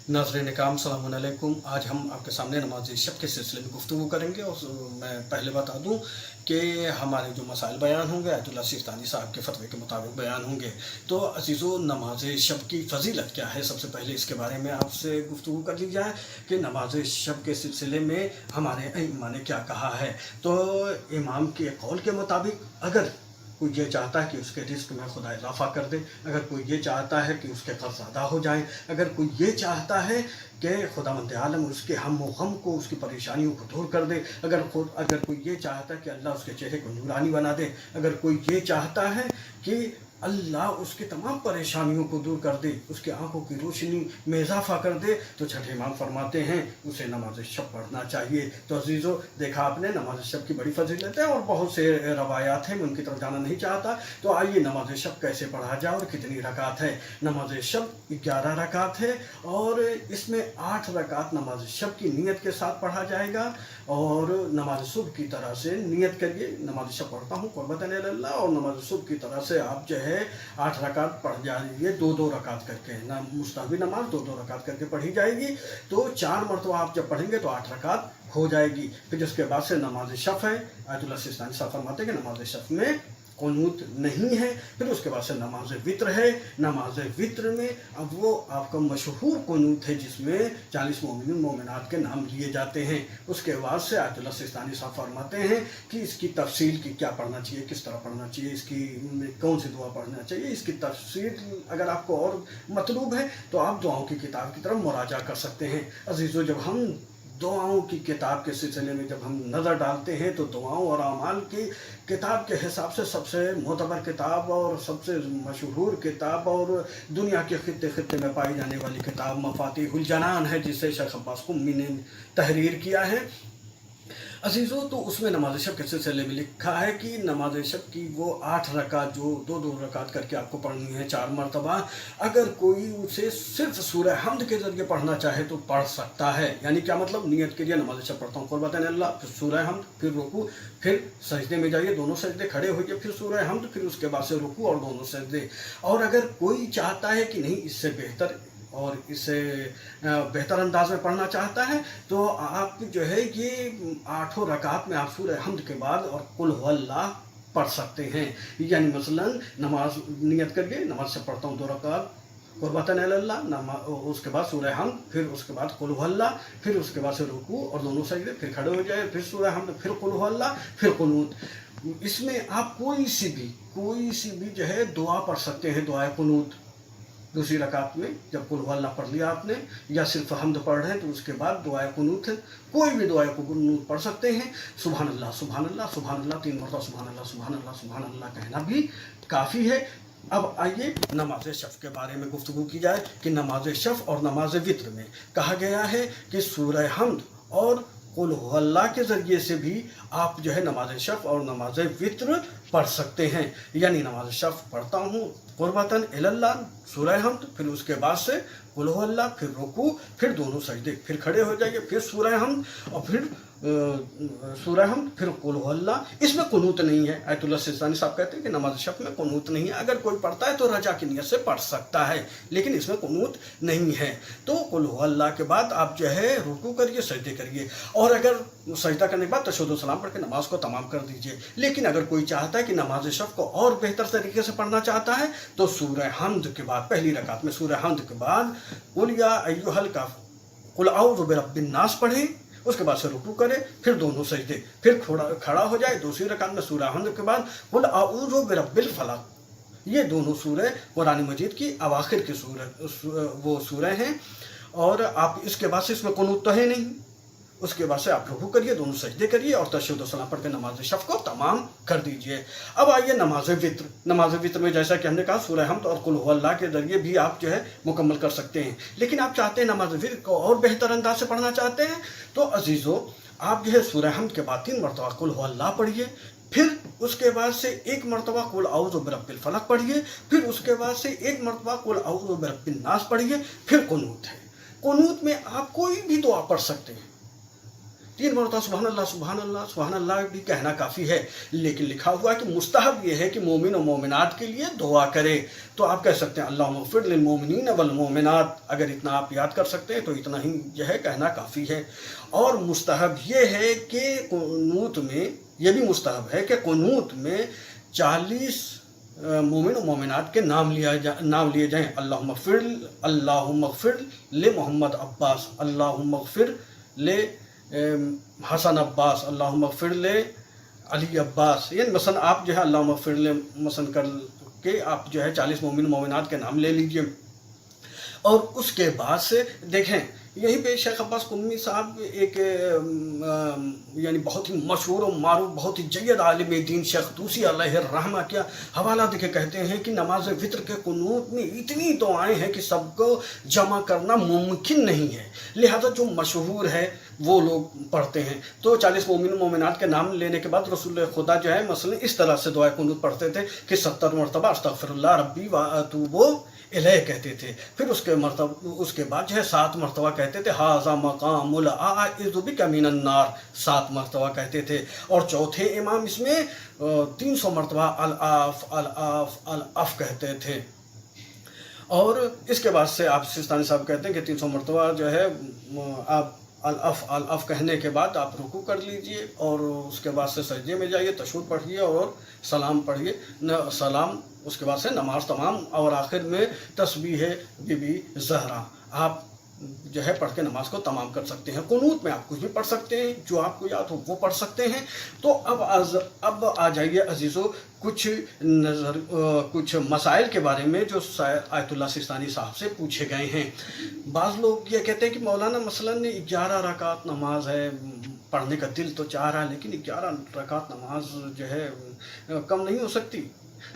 नाज़रीन इकराम अस्सलामु अलैकुम। आज हम आपके सामने नमाज शब के सिलसिले में गुफ्तगू करेंगे और मैं पहले बता दूं कि हमारे जो मसाइल बयान होंगे आयतुल्लाह सिस्तानी साहब के फतवे के मुताबिक बयान होंगे। तो अज़ीज़ो, नमाज शब की फ़जीलत क्या है, सबसे पहले इसके बारे में आपसे गुफ्तगू कर ली जाए कि नमाज शब के सिलसिले में हमारे इमाम ने क्या कहा है। तो इमाम के कौल के मुताबिक अगर कोई ये चाहता है कि उसके रिस्क में खुदा इजाफा कर दे, अगर कोई ये चाहता है कि उसके कर्ज अदा हो जाएं, अगर कोई ये चाहता है कि खुदावंद आलम उसके हम व गम को, उसकी परेशानियों को दूर कर दे, अगर कोई ये चाहता है कि अल्लाह उसके चेहरे को नूरानी बना दे, अगर कोई ये चाहता है कि अल्लाह उसकी तमाम परेशानियों को दूर कर दे, उसकी आंखों की रोशनी में इजाफा कर दे, तो छठे इमाम फरमाते हैं उसे नमाज शब पढ़ना चाहिए। तो अजीज़ों, देखा आपने नमाज शब की बड़ी फजीलत है और बहुत से रवायात हैं, मैं उनकी तरफ जाना नहीं चाहता। तो आइए नमाज शब कैसे पढ़ा जाए और कितनी रकात है। नमाज शब 11 रकात है और इसमें 8 रकात नमाज शब की नीयत के साथ पढ़ा जाएगा। और नमाज सुबह की तरह से नियत करिए, नमाज शब पढ़ता हूँ क़ुर्बतन इल्लल्लाह, और नमाज सुबह की तरह से आप जो है 8 रकात पढ़ जाइए, 2-2 रकात करके ना, मुस्ताहबी नमाज 2-2 रकात करके पढ़ी जाएगी। तो 4 मरतबा आप जब पढ़ेंगे तो 8 रकात हो जाएगी। फिर उसके बाद से नमाज शफ़ है। आयतुल्लाह सिस्तानी साहब फरमाते हैं कि नमाज शफ़ में कुनूत नहीं है। फिर उसके बाद से नमाज वित्र है। नमाज वित्र में अब वो आपका मशहूर कुनूत है जिसमें 40 मोमिन मोमिनात के नाम लिए जाते हैं। उसके बाद से आयतुल्लाह सिस्तानी साहब फरमाते हैं कि इसकी तफसील की क्या पढ़ना चाहिए, किस तरह पढ़ना चाहिए, इसकी कौन सी दुआ पढ़ना चाहिए, इसकी तफसील अगर आपको और मतलूब है तो आप दुआओं की किताब की तरफ मुराजा कर सकते हैं। अजीज़ों, जब हम दुआओं की किताब के सिलसिले में जब हम नज़र डालते हैं तो दुआओं और अमाल की किताब के हिसाब से सबसे मोतबर किताब और सबसे मशहूर किताब और दुनिया के खित्ते खित्ते में पाई जाने वाली किताब मफातिहुल जनान है, जिसे शेख अब्बास कुम्मी ने तहरीर किया है। अजीज़ों, तो उसमें नमाज शब के सिलसिले में लिखा है कि नमाज शब की वो 8 रकात जो 2-2 रकात करके आपको पढ़नी है 4 मरतबा, अगर कोई उसे सिर्फ सूरह हमद के ज़रिए पढ़ना चाहे तो पढ़ सकता है। यानी क्या मतलब, नियत के लिए नमाज शब पढ़ता हूँ क़ुर्बतन अल्लाह, फिर सूरह हमद, फिर रुकू, फिर सजदे में जाइए, दोनों सजदे खड़े होइए, फिर सूरह हमद, फिर उसके बाद से रुकू और दोनों सजदे। और अगर कोई चाहता है कि नहीं इससे बेहतर और इसे बेहतर अंदाज में पढ़ना चाहता है तो आप जो है ये 8 रकात में आप सूरह हमद के बाद और कुल हुवल्लाह पढ़ सकते हैं। यानी मसलन नमाज नियत करके नमाज से पढ़ता हूँ 2 रकात क़ुर्बतन इल्लल्लाह, उसके बाद सूरह हमद, फिर उसके बाद कुल हुवल्लाह, फिर उसके बाद से रुकू और दोनों सजदे, फिर खड़े हो जाए, फिर सूरह हमद, फिर कुल हुवल्लाह, फिर कुनूत। इसमें आप कोई सी भी जो है दुआ पढ़ सकते हैं, दुआ कुनूत। दूसरी रकात में जब कुल हुवल्लाह पढ़ लिया आपने या सिर्फ हमद पढ़ रहे हैं तो उसके बाद दुआ कुनूत है, कोई भी दुआ कुनूत पढ़ सकते हैं। सुभान अल्लाह सुभान अल्लाह सुभान अल्लाह 3 मरतबा सुभान अल्लाह सुभान अल्लाह सुभान अल्लाह कहना भी काफ़ी है। अब आइए नमाज शफ़ के बारे में गुफ्तगू की जाए कि नमाज शफ़ और नमाज वित्र में कहा गया है कि सूरह हमद और कुल हुवल्लाह के ज़रिए से भी आप जो है नमाज शफ़ और नमाज वित्र पढ़ सकते हैं। यानी नमाज शफ़ पढ़ता हूँ क़ुर्बतन इल्लल्लाह, सूरह हमद, फिर उसके बाद से कुल हुवल्लाह, फिर रुकू, फिर दोनों सजदे, फिर खड़े हो जाइए, फिर सूरह हमद और फिर सूरह हमद, फिर कुल हुवल्लाह। इसमें कुनूत नहीं है। आयतुल्लाह सिस्तानी साहब कहते हैं कि नमाज शफ़ में कुनूत नहीं है। अगर कोई पढ़ता है तो रजा की नियत से पढ़ सकता है, लेकिन इसमें कुनूत नहीं है। तो कुल हुवल्लाह के बाद आप जो है रुकू करिए, सजदे करिए, और अगर सजदा करने के बाद तशहुद व सलाम पढ़ के नमाज को तमाम कर दीजिए। लेकिन अगर कोई चाहता है कि नमाज शफ़ को और बेहतर तरीके से पढ़ना चाहता है तो सूरह हमद के बाद, पहली रकात में सूरह हमद के बाद कुल या अय्युहल काफ़िरून, कुल औज़ु बिरब्बिन नास पढ़ें, उसके बाद से रुकू करे, फिर दोनों सजदे, फिर खड़ा हो जाए। दूसरी रकात में सूरह हमद के बाद कुल औज़ु बिरब्बिल फलक। ये दोनों सूरह कुरान मजीद की अवाखिर की वो सूरह हैं और आप इसके बाद से इसमें कुनूत तो है नहीं। उसके बाद से आप रुकू करिए, दोनों सजदे करिए और तशहुद व सलाम पढ़ के नमाज शफ़ को तमाम कर दीजिए। अब आइए नमाज वित्र। नमाज वित्र में जैसा कि हमने कहा सूरह हमद और कुल हुवल्लाह के ज़रिए भी आप जो है मुकम्मल कर सकते हैं। लेकिन आप चाहते हैं नमाज वित्र को और बेहतर अंदाज से पढ़ना चाहते हैं तो अजीज़ों, आप जो है सूरह हमद के बाद 3 मरतबा कुल हुवल्लाह पढ़िए, फिर उसके बाद से 1 मरतबा कुल औज़ु बिरब्बिल फलक पढ़िए, फिर उसके बाद से 1 मरतबा कुल औज़ु बिरब्बिन नास पढ़िए, फिर कुनूत है। कुनूत में आप कोई भी दुआ पढ़ सकते हैं। 3 مرتबा सुबहान अल्लाह सुबहान अल्लाह भी कहना काफ़ी है, लेकिन लिखा हुआ है कि मुस्तहब ये है कि मोमिन और मोमिनात के लिए दुआ करे। तो आप कह सकते हैं अल्लाहुम्मा इग़फ़िर लिल मोमिनीन वल मोमिनात। अगर इतना आप याद कर सकते हैं तो इतना ही जो है कहना काफ़ी है। और मुस्तहब ये है कि कुनूत में, ये भी मुस्तहब है कि कुनूत में 40 मोमिन और मोमिनात के नाम लिए जाएं। अल्लाहुम्मा इग़फ़िर ले मोहम्मद अब्बास, अल्लाहुम्मा इग़फ़िर ले हसन अब्बास, अल्लाहुम्मा इग़फ़िर ले अली अब्बास। यानी मसलन आप जो है अल्लाहुम्मा इग़फ़िर ले मसलन कर के आप जो है 40 मोमिन मोमिनात के नाम ले लीजिए। और उसके बाद से देखें, यहीं पे शेख अब्बास कुम्मी साहब एक यानी बहुत ही मशहूर और मारूफ, बहुत ही जय्यद आलिम दीन शेख तूसी अलैहिर्रहमा का हवाला देके कहते हैं कि नमाज वितर के कुनूत में इतनी दुआएं हैं कि सबको जमा करना मुमकिन नहीं है, लिहाजा जो मशहूर है वो लोग पढ़ते हैं। तो 40 मोमिन मोमिनात के नाम लेने के बाद रसूल खुदा जो है मसलन इस तरह से दुआ कुनूत पढ़ते थे कि 70 मरतबा अस्तगफिरुल्लाह रब्बी व अतूबु इलैह कहते थे। फिर उसके बाद जो है 7 मरतबा कहते थे हाज़ा मक़ामुल आइज़ु बिका मिनन नार, 7 मरतबा कहते थे। और चौथे इमाम इसमें 300 मरतबा अल आफ अल आफ अल आफ कहते थे। और इसके बाद से आप सिस्तानी साहब कहते हैं कि 300 मरतबा जो है आप अल अफ कहने के बाद आप रुकू कर लीजिए और उसके बाद से सजदे में जाइए, तशहुद पढ़िए और सलाम पढ़िए, सलाम उसके बाद से नमाज तमाम। और आखिर में तस्बीह बीबी ज़हरा आप जो है पढ़ के नमाज को तमाम कर सकते हैं। कुनूत में आप कुछ भी पढ़ सकते हैं, जो आपको याद हो वो पढ़ सकते हैं। तो अब आ जाइए अजीज़ों कुछ मसाइल के बारे में जो आयतुल्लाह सिस्तानी साहब से पूछे गए हैं। बाज़ लोग ये कहते हैं कि मौलाना मसलन 11 रकात नमाज है, पढ़ने का दिल तो चाह रहा है लेकिन 11 रकात नमाज जो है कम नहीं हो सकती।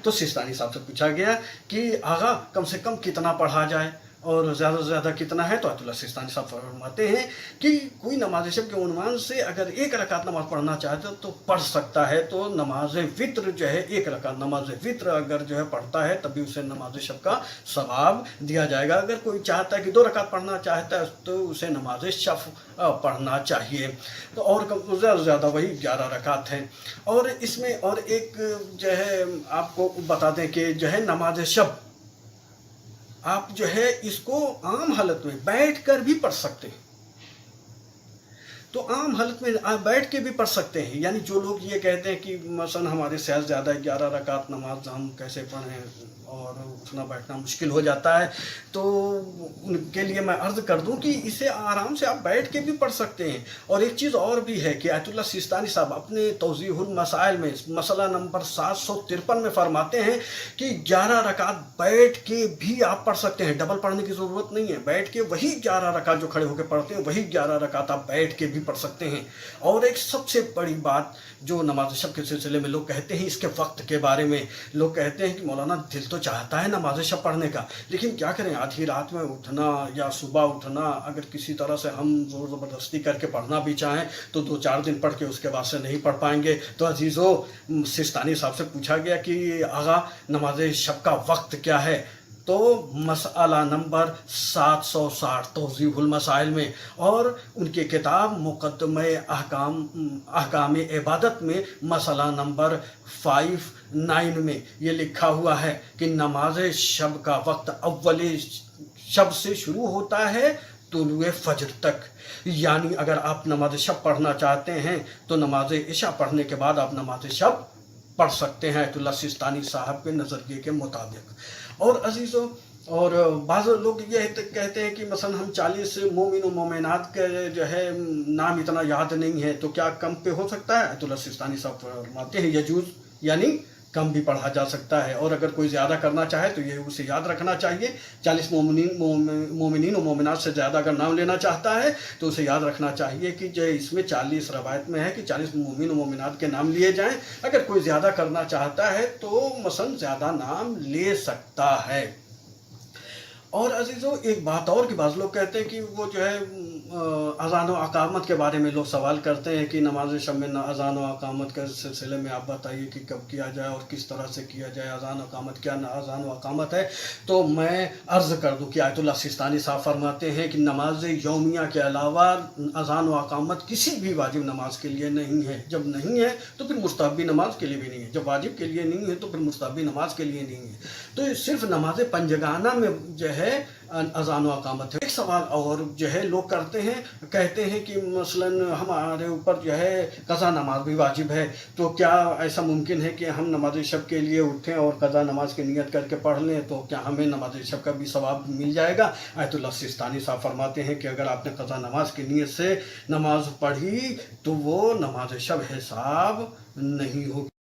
तो सिस्तानी साहब से पूछा गया कि आगा कम से कम कितना पढ़ा जाए और ज़्यादा से ज़्यादा कितना है। तो आयतुल्लाह सिस्तानी साहब फरमाते हैं कि कोई नमाज शब के उन्वान से अगर 1 रकात नमाज पढ़ना चाहते तो पढ़ सकता है। तो नमाज वित्र जो है 1 रकात नमाज वित्र अगर जो है पढ़ता है तभी उसे नमाज शब का सवाब दिया जाएगा। अगर कोई चाहता है कि 2 रकात पढ़ना चाहता है तो उसे नमाज शब पढ़ना चाहिए। तो और ज़्यादा से ज़्यादा वही 11 रकात है। और इसमें और एक जो है आपको बता दें कि जो है नमाज शब आप जो है इसको आम हालत में बैठ कर भी पढ़ सकते हैं। तो आम हालत में आप बैठ के भी पढ़ सकते हैं। यानी जो लोग ये कहते हैं कि मसलन हमारे से ज़्यादा 11 रकात नमाज हम कैसे पढ़ें और उठना बैठना मुश्किल हो जाता है, तो उनके लिए मैं अर्ज़ कर दूं कि इसे आराम से आप बैठ के भी पढ़ सकते हैं। और एक चीज़ और भी है कि आयतुल्लाह सिस्तानी साहब अपने तौज़ीहुल मसाइल में मसला नंबर 753 में फरमाते हैं कि 11 रकात बैठ के भी आप पढ़ सकते हैं, डबल पढ़ने की ज़रूरत नहीं है। बैठ के वही 11 रकात जो खड़े होकर पढ़ते हैं वही 11 रकात आप बैठ के भी पढ़ सकते हैं। और एक सबसे बड़ी बात जो नमाज शब के सिलसिले में लोग कहते हैं, इसके वक्त के बारे में लोग कहते हैं कि मौलाना दिल तो चाहता है नमाज शब पढ़ने का, लेकिन क्या करें, आधी रात में उठना या सुबह उठना, अगर किसी तरह से हम ज़ोर ज़बरदस्ती करके पढ़ना भी चाहें तो 2-4 दिन पढ़ के उसके बाद से नहीं पढ़ पाएंगे। तो अजीज़ों सिस्तानी साहब से पूछा गया कि आगा नमाज शब का वक्त क्या है। तो मसला नंबर 760 तौज़ीहुल मसाइल में और उनकी किताब मुक़द्दमे अहकाम इबादत में मसला नंबर 59 में ये लिखा हुआ है कि नमाज शब का वक्त अव्वल शब से शुरू होता है तुलुए फजर तक। यानी अगर आप नमाज शब पढ़ना चाहते हैं तो नमाज इशा पढ़ने के बाद आप नमाज शब पढ़ सकते हैं आयतुल्लाह सिस्तानी साहब के नज़रिए के मुताबिक। और अजीज़ों और बाज़ लोग ये कहते हैं कि मसलन हम 40 मोमिन और मोमिनात के जो है नाम इतना याद नहीं है तो क्या कम पे हो सकता है। आयतुल्लाह सिस्तानी साहब फरमाते हैं यजूज़, यानी कम भी पढ़ा जा सकता है। और अगर कोई ज़्यादा करना चाहे तो ये उसे याद रखना चाहिए 40 मोमिनीन और मोमिनात से ज़्यादा अगर नाम लेना चाहता है तो उसे याद रखना चाहिए कि जो इसमें 40 रवायत में है कि 40 मोमिन और मोमिनात के नाम लिए जाएं। अगर कोई ज़्यादा करना चाहता है तो मसलन ज़्यादा नाम ले सकता है। और अजीज़ों एक बात और कि बाज़ लोग कहते हैं कि वो जो है अज़ान व अक़ामत के बारे में लोग सवाल करते हैं कि नमाज शब में अज़ान व अक़ामत के सिलसिले में आप बताइए कि कब किया जाए और किस तरह से किया जाए, अज़ान व अक़ामत क्या अज़ान व अक़ामत है। तो मैं अर्ज़ कर दूं कि आयतुल्लाह सिस्तानी साहब फरमाते हैं कि नमाज यौमिया के अलावा अज़ान व अक़ामत किसी भी वाजिब नमाज के लिए नहीं है। जब नहीं है तो फिर मुस्तहब्बी नमाज के लिए भी नहीं है, जब वाजिब के लिए नहीं है तो फिर मुस्तहब्बी नमाज के लिए नहीं है। तो सिर्फ नमाज पंजगाना में जो है अज़ान व अक़ामत है। एक सवाल और जो है लोग करते हैं, कहते हैं कि मसलन हमारे ऊपर जो है क़ज़ा नमाज भी वाजिब है, तो क्या ऐसा मुमकिन है कि हम नमाज शब के लिए उठें और क़ज़ा नमाज की नियत करके पढ़ लें, तो क्या हमें नमाज शब का भी सवाब मिल जाएगा? आयतुल्लाह सिस्तानी साहब फरमाते हैं कि अगर आपने क़ज़ा नमाज की नियत से नमाज पढ़ी तो वो नमाज शब हिसाब नहीं होगी।